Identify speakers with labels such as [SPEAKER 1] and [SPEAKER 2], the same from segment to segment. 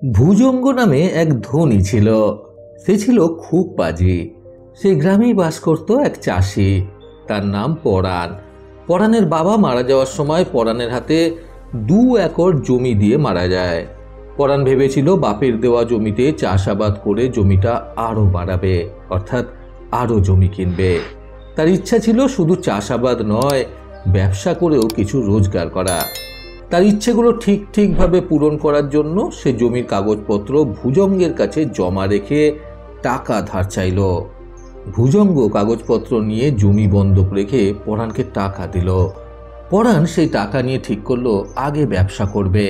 [SPEAKER 1] ভুজঙ্গ নামে এক ধনী ছিল। সে ছিল খুব পাজি। সেই গ্রামেই বাস করত এক চাষি, তার নাম পরাণ। পরাণের বাবা মারা যাওয়ার সময় পরাণের হাতে 2 একর জমি দিয়ে মারা যায়। পরাণ ভেবেছিল বাপের দেওয়া জমিতে চাষাবাদ করে জমিটা আরো বাড়াবে, অর্থাৎ আরো জমি কিনবে। তার ইচ্ছা ছিল শুধু চাষাবাদ নয়, ব্যবসা করেও কিছু রোজগার করা। তার ইচ্ছেগুলো ঠিকভাবে পূরণ করার জন্য সে জমির কাগজপত্র ভুজঙ্গের কাছে জমা রেখে টাকা ধার চাইল। ভুজঙ্গ কাগজপত্র নিয়ে জমি বন্ধক রেখে পরাণকে টাকা দিল। পরাণ সেই টাকা নিয়ে ঠিক করলো আগে ব্যবসা করবে,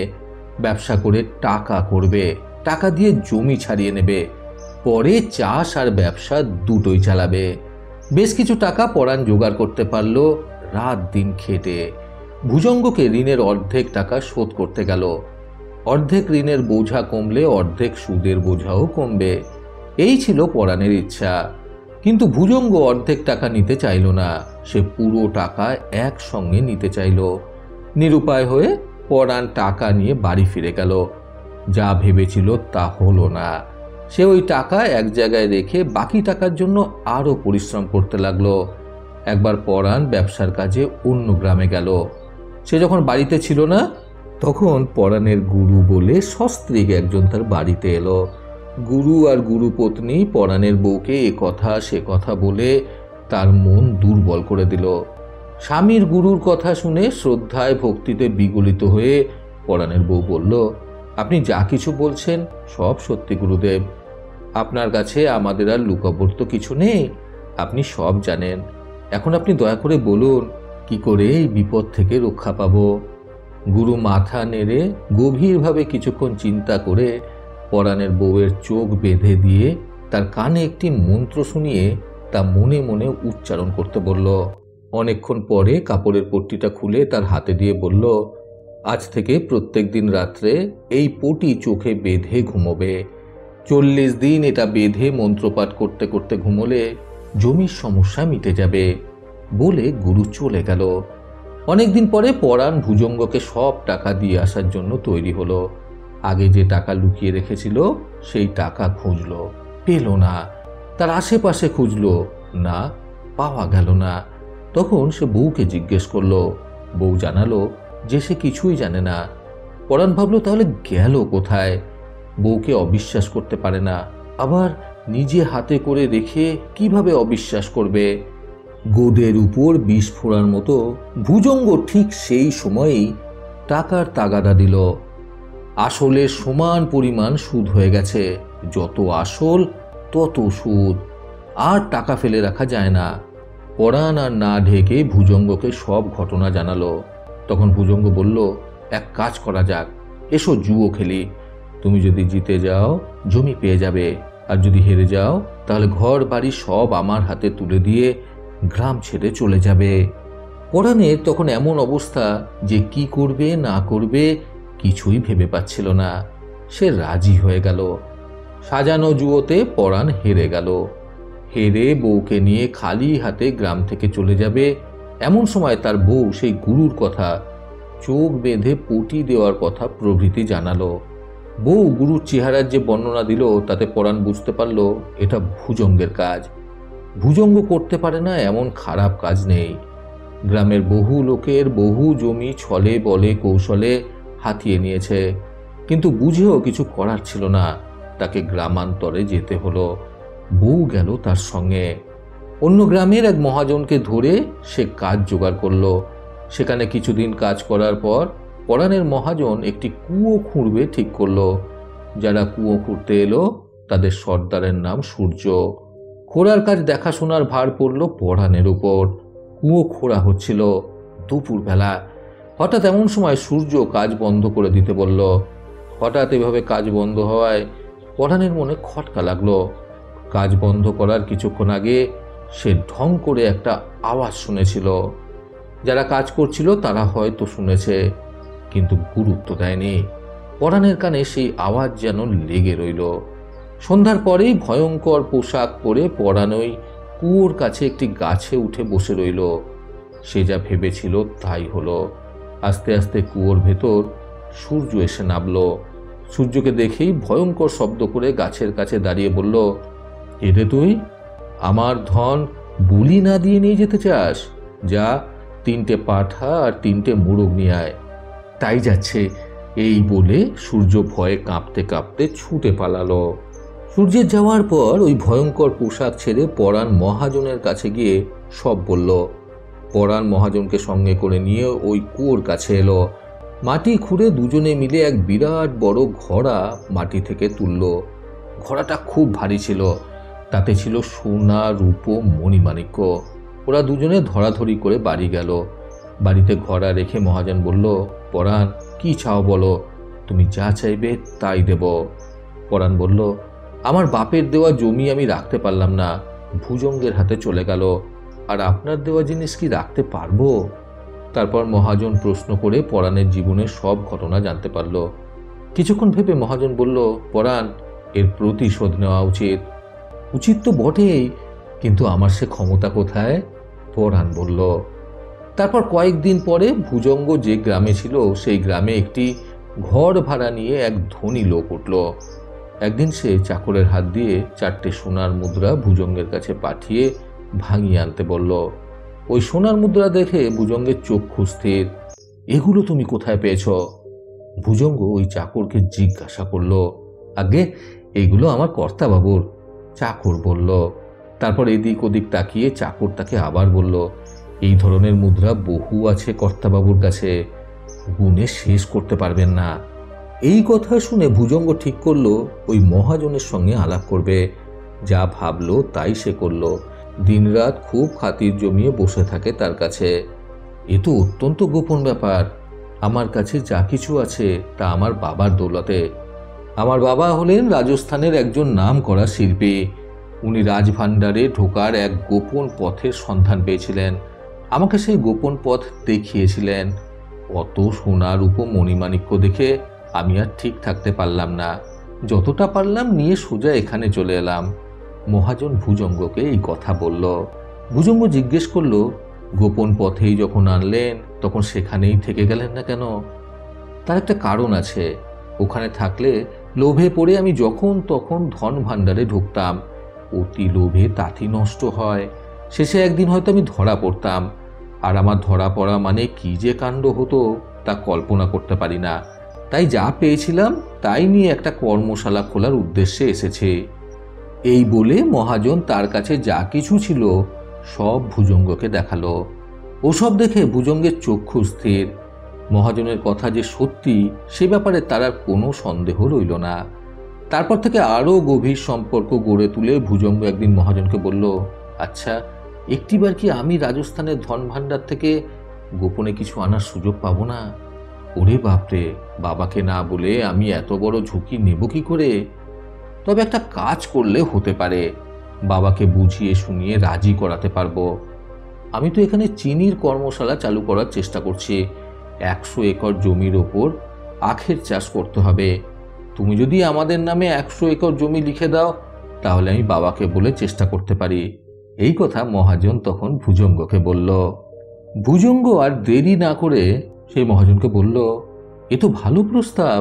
[SPEAKER 1] ব্যবসা করে টাকা করবে, টাকা দিয়ে জমি ছাড়িয়ে নেবে, পরে চাষ আর ব্যবসা দুটোই চালাবে। বেশ কিছু টাকা পরাণ জোগাড় করতে পারলো রাত দিন খেটে। ভুজঙ্গকে ঋণের অর্ধেক টাকা শোধ করতে গেল। অর্ধেক ঋণের বোঝা কমলে অর্ধেক সুদের বোঝাও কমবে, এই ছিল পরাণের ইচ্ছা। কিন্তু ভুজঙ্গ অর্ধেক টাকা নিতে চাইল না, সে পুরো টাকা একসঙ্গে নিতে চাইল। নিরুপায় হয়ে পরাণ টাকা নিয়ে বাড়ি ফিরে গেল। যা ভেবেছিল তা হলো না। সে ওই টাকা এক জায়গায় রেখে বাকি টাকার জন্য আরো পরিশ্রম করতে লাগলো। একবার পরাণ ব্যবসার কাজে অন্য গ্রামে গেল। সে যখন বাড়িতে ছিল না, তখন পরাণের গুরু বলে সস্ত্রীক একজন তার বাড়িতে এলো। গুরু আর গুরু পত্নী পরাণের বউকে এ কথা সে কথা বলে তার মন দুর্বল করে দিল। স্বামীর গুরুর কথা শুনে শ্রদ্ধায় ভক্তিতে বিগলিত হয়ে পরাণের বউ বলল, আপনি যা কিছু বলছেন সব সত্যি গুরুদেব। আপনার কাছে আমাদের আর লুকাবার তো কিছু নেই, আপনি সব জানেন। এখন আপনি দয়া করে বলুন কি করে এই বিপদ থেকে রক্ষা পাব। গুরু মাথা নেড়ে গভীরভাবে কিছুক্ষণ চিন্তা করে পরাণের বউয়ের চোখ বেঁধে দিয়ে তার কানে একটি মন্ত্র শুনিয়ে তা মনে মনে উচ্চারণ করতে বলল। অনেকক্ষণ পরে কাপড়ের পট্টিটা খুলে তার হাতে দিয়ে বলল, আজ থেকে প্রত্যেক দিন রাত্রে এই পটি চোখে বেঁধে ঘুমোবে। 40 দিন এটা বেঁধে মন্ত্রপাঠ করতে করতে ঘুমোলে জমির সমস্যা মিটে যাবে। বলে গুরু চলে গেল। অনেকদিন পরে পরাণ ভুজঙ্গকে সব টাকা দিয়ে আসার জন্য তৈরি হলো। আগে যে টাকা লুকিয়ে রেখেছিল সেই টাকা খুঁজলো, পেল না। তার আশেপাশে খুঁজলো, না, পাওয়া গেল না। তখন সে বউকে জিজ্ঞেস করলো। বউ জানালো যে সে কিছুই জানে না। পরাণ ভাবলো তাহলে গেল কোথায়। বউকে অবিশ্বাস করতে পারে না, আবার নিজে হাতে করে রেখে কিভাবে অবিশ্বাস করবে। গোদের উপর বিষ ফোড়ার মতো ভুজঙ্গ ঠিক সেই সময়েই টাকার তাগাদা দিল। আসলে সমান পরিমাণ সুদ হয়ে গেছে, যত আসল তত সুদ, আর টাকা ফেলে রাখা যায় না। পরাণ আর না ঢেকে ভুজঙ্গকে সব ঘটনা জানালো। তখন ভুজঙ্গ বলল, এক কাজ করা যাক, এসো জুয়ো খেলি। তুমি যদি জিতে যাও জমি পেয়ে যাবে, আর যদি হেরে যাও তাহলে ঘর বাড়ি সব আমার হাতে তুলে দিয়ে গ্রাম ছেড়ে চলে যাবে। পরাণের তখন এমন অবস্থা যে কি করবে না করবে কিছুই ভেবে পাচ্ছিল না। সে রাজি হয়ে গেল। সাজানো জুয়োতে পরাণ হেরে গেল। হেরে বউকে নিয়ে খালি হাতে গ্রাম থেকে চলে যাবে, এমন সময় তার বউ সেই গুরুর কথা, চোখ বেঁধে পটি দেওয়ার কথা প্রভৃতি জানালো। বউ গুরুর চেহারার যে বর্ণনা দিল তাতে পরাণ বুঝতে পারল এটা ভুজঙ্গের কাজ। ভুজঙ্গ করতে পারে না এমন খারাপ কাজ নেই। গ্রামের বহু লোকের বহু জমি ছলে বলে কৌশলে হাতিয়ে নিয়েছে, কিন্তু বুঝেও কিছু করার ছিল না। তাকে গ্রামান্তরে যেতে হলো। বউ গেল তার সঙ্গে। অন্য গ্রামের এক মহাজনকে ধরে সে কাজ জোগাড় করলো। সেখানে কিছুদিন কাজ করার পর পরাণের মহাজন একটি কুয়ো খুঁড়বে ঠিক করলো। যারা কুয়ো খুঁড়তে এলো তাদের সর্দারের নাম সূর্য। খোঁড়ার কাজ দেখাশোনার ভার পড়ল পরাণের উপর। কুয়ো খোঁড়া হচ্ছিল দুপুরবেলা। হঠাৎ এমন সময় সূর্য কাজ বন্ধ করে দিতে বলল। হঠাৎ এভাবে কাজ বন্ধ হওয়ায় পরাণের মনে খটকা লাগলো। কাজ বন্ধ করার কিছুক্ষণ আগে সে ঢং করে একটা আওয়াজ শুনেছিল। যারা কাজ করছিল তারা হয়তো শুনেছে, কিন্তু গুরুত্ব দেয়নি। পরাণের কানে সেই আওয়াজ যেন লেগে রইল। সন্ধ্যার পরেই ভয়ঙ্কর পোশাক পরে পরাণ ওই কুয়োর কাছে একটি গাছে উঠে বসে রইল। সে যা ভেবেছিল তাই হলো। আস্তে আস্তে কুয়োর ভেতর সূর্য এসে নামল। সূর্যকে দেখেই ভয়ঙ্কর শব্দ করে গাছের কাছে দাঁড়িয়ে বলল, এরে তুই আমার ধন বলি না দিয়ে নিয়ে যেতে চাস? যা, 3টে পাঠা আর 3টে মোরগ নিয়ে আয়। তাই যাচ্ছে, এই বলে সূর্য ভয়ে কাঁপতে কাঁপতে ছুটে পালালো। সূর্যের যাওয়ার পর ওই ভয়ঙ্কর পোশাক ছেড়ে পরাণ মহাজনের কাছে গিয়ে সব বলল। পরাণ মহাজনকে সঙ্গে করে নিয়ে ওই কুয়োর কাছে এলো। মাটি খুঁড়ে দুজনে মিলে এক বিরাট বড় ঘড়া মাটি থেকে তুলল। ঘড়াটা খুব ভারী ছিল, তাতে ছিল সোনা, রূপো, মণিমাণিক্য। ওরা দুজনে ধরাধরি করে বাড়ি গেল। বাড়িতে ঘড়া রেখে মহাজন বলল, পরাণ, কি চাও বলো, তুমি যা চাইবে তাই দেব। পরাণ বলল, আমার বাপের দেওয়া জমি আমি রাখতে পারলাম না, ভুজঙ্গের হাতে চলে গেল, আর আপনার দেওয়া জিনিস কি রাখতে পারবো? তারপর মহাজন প্রশ্ন করে পরাণের জীবনের সব ঘটনা জানতে পারল। কিছুক্ষণ ভেবে মহাজন বলল, পরাণ, এর প্রতিশোধ নেওয়া উচিত। উচিত তো বটেই, কিন্তু আমার সে ক্ষমতা কোথায়? পরাণ বলল। তারপর কয়েকদিন পরে ভুজঙ্গ যে গ্রামে ছিল সেই গ্রামে একটি ঘর ভাড়া নিয়ে এক ধনী লোক উঠল। একদিন সে চাকরের হাত দিয়ে 4টে সোনার মুদ্রা ভুজঙ্গের কাছে পাঠিয়ে ভাঙিয়ে আনতে বলল। ওই সোনার মুদ্রা দেখে ভুজঙ্গের চক্ষু স্থির। এগুলো তুমি কোথায় পেয়েছ? ভুজঙ্গ ওই চাকরকে জিজ্ঞাসা করল। আগে, এগুলো আমার কর্তাবাবুর, চাকর বলল। তারপর এদিক ওদিক তাকিয়ে চাকর তাকে আবার বলল, এই ধরনের মুদ্রা বহু আছে কর্তাবাবুর কাছে, গুণে শেষ করতে পারবেন না। এই কথা শুনে ভুজঙ্গ ঠিক করলো ওই মহাজনের সঙ্গে আলাপ করবে। যা ভাবলো তাই সে করল। দিনরাত খুব খাতির জমিয়ে বসে থাকে তার কাছে। এ তো অত্যন্ত গোপন ব্যাপার। আমার কাছে যা কিছু আছে তা আমার বাবার দৌলতে। আমার বাবা হলেন রাজস্থানের একজন নামকরা শিল্পী। উনি রাজভাণ্ডারে ঢোকার এক গোপন পথের সন্ধান পেয়েছিলেন। আমাকে সেই গোপন পথ দেখিয়েছিলেন। অত সোনা, রূপ, মণিমাণিক্য দেখে আমি আর ঠিক থাকতে পারলাম না। যতটা পারলাম নিয়ে সোজা এখানে চলে এলাম। মহাজন ভুজঙ্গকে এই কথা বলল। ভুজঙ্গ জিজ্ঞেস করল, গোপন পথেই যখন আনলেন তখন সেখানেই থেকে গেলেন না কেন? তার একটা কারণ আছে। ওখানে থাকলে লোভে পড়ে আমি যখন তখন ধন ভাণ্ডারে ঢুকতাম। অতি লোভে তাঁতি নষ্ট হয়। শেষে একদিন হয়তো আমি ধরা পড়তাম, আর আমার ধরা পড়া মানে কি যে কাণ্ড হতো তা কল্পনা করতে পারি না। তাই যা পেয়েছিলাম তাই নিয়ে একটা কর্মশালা খোলার উদ্দেশ্যে এসেছে। এই বলে মহাজন তার কাছে যা কিছু ছিল সব ভুজঙ্গকে দেখালো। ওসব দেখে ভুজঙ্গের চক্ষু স্থির। মহাজনের কথা যে সত্যি সে ব্যাপারে তার আর কোনো সন্দেহ রইল না। তারপর থেকে আরও গভীর সম্পর্ক গড়ে তুলে ভুজঙ্গ একদিন মহাজনকে বলল, আচ্ছা, একটিবার কি আমি রাজস্থানের ধন ভাণ্ডার থেকে গোপনে কিছু আনার সুযোগ পাবো না? ওরে বাপরে, বাবাকে না বলে আমি এত বড় ঝুঁকি নেব কি করে? তবে একটা কাজ করলে হতে পারে, বাবাকে বুঝিয়ে শুনিয়ে রাজি করাতে পারবো। আমি তো এখানে চিনির কর্মশালা চালু করার চেষ্টা করছি। 100 একর জমির ওপর আখের চাষ করতে হবে। তুমি যদি আমাদের নামে 100 একর জমি লিখে দাও তাহলে আমি বাবাকে বলে চেষ্টা করতে পারি। এই কথা মহাজন তখন ভুজঙ্গকে বলল। ভুজঙ্গ আর দেরি না করে সেই মহাজনকে বলল, এ তো ভালো প্রস্তাব,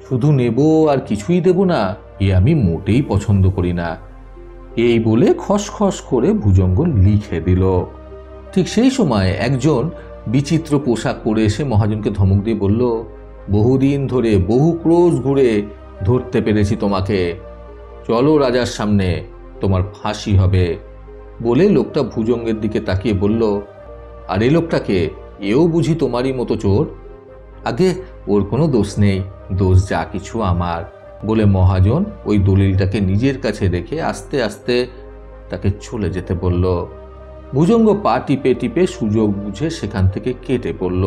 [SPEAKER 1] শুধু নেব আর কিছুই দেব না, এ আমি মোটেই পছন্দ করি না। এই বলে খসখস করে ভুজঙ্গ লিখে দিল। ঠিক সেই সময় একজন বিচিত্র পোশাক পরে এসে মহাজনকে ধমক দিয়ে বলল, বহুদিন ধরে বহু ক্রোশ ঘুরে ধরতে পেরেছি তোমাকে, চলো রাজার সামনে, তোমার ফাঁসি হবে। বলে লোকটা ভুজঙ্গের দিকে তাকিয়ে বলল, আর এই লোকটাকে, এও বুঝি তোমারই মতো চোর? আগে, ওর কোনো দোষ নেই, দোষ যা কিছু আমার। বলে মহাজন ওই দলিলটাকে নিজের কাছে রেখে আস্তে আস্তে তাকে চলে যেতে বলল। ভুজঙ্গ পা টিপে টিপে সুযোগ বুঝে সেখান থেকে কেটে পড়ল।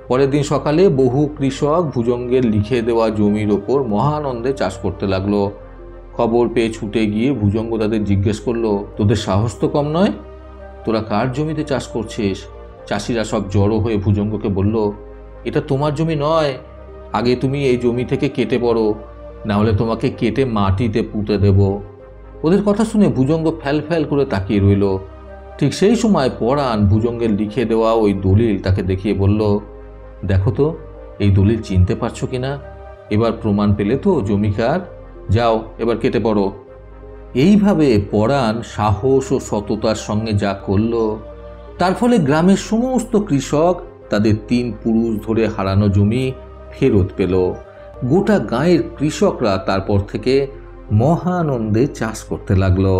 [SPEAKER 1] পরের দিন সকালে বহু কৃষক ভুজঙ্গের লিখে দেওয়া জমির ওপর মহানন্দে চাষ করতে লাগলো। খবর পেয়ে ছুটে গিয়ে ভুজঙ্গ তাদের জিজ্ঞেস করলো, তোদের সাহস তো কম নয়, তোরা কার জমিতে চাষ করছিস? চাষিরা সব জড়ো হয়ে ভুজঙ্গকে বলল, এটা তোমার জমি নয়, আগে তুমি এই জমি থেকে কেটে পড়ো, না হলে তোমাকে কেটে মাটিতে পুঁতে দেব। ওদের কথা শুনে ভুজঙ্গ ফ্যাল ফ্যাল করে তাকিয়ে রইল। ঠিক সেই সময় পরাণ ভুজঙ্গের লিখে দেওয়া ওই দলিল তাকে দেখিয়ে বলল, দেখো তো, এই দলিল চিনতে পারছো কিনা? এবার প্রমাণ পেলে তো জমিকার, যাও এবার কেটে পড়ো। এইভাবে পরাণ সাহস ও সততার সঙ্গে যা করল, তার ফলে গ্রামের সমস্ত কৃষক তাদের 3 পুরুষ ধরে হারানো জমি ফেরত পেল। গোটা গাঁয়ের কৃষকরা তারপর থেকে মহানন্দে চাষ করতে লাগলো।